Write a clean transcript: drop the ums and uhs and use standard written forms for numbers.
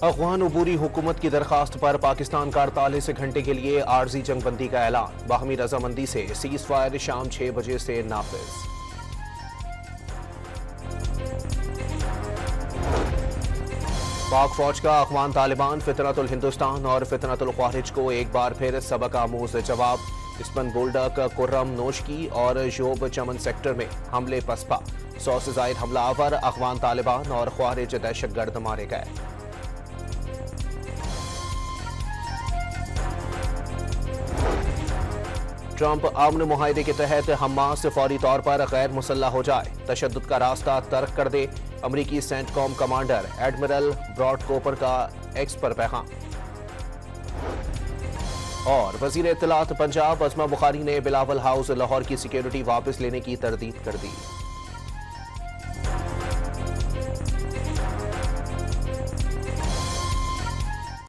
अफगान अबूरी हुकूमत की दरखास्त पर पाकिस्तान का 48 घंटे के लिए आर्जी जंगबंदी का ऐलान। बाहमी रजामंदी से सीज फायर शाम 6 बजे से नाफिज। पाक फौज का अफगान तालिबान, फितरतुल हिंदुस्तान और फितरतुल ख्वारिज को एक बार फिर सबक आमूज जवाब। इस्पन बोल्डक, कुर्रम नोशकी और जोब चमन सेक्टर में हमले पसपा। 100 से जायद हमलावर अफगान तालिबान और ख्वारिज दहशतगर्द मारे गए। ट्रंप अमन मुआहदे के तहत हमास फौरी तौर पर गैर मुसल्लह हो जाए, तशद्दुद का रास्ता तर्क कर दे। अमरीकी सेंटकॉम कमांडर एडमिरल ब्रॉड कोपर का एक्स पर पैगाम। और वजीर इत्तलात पंजाब अज़मा बुखारी ने बिलावल हाउस लाहौर की सिक्योरिटी वापस लेने की तरदीद कर दी।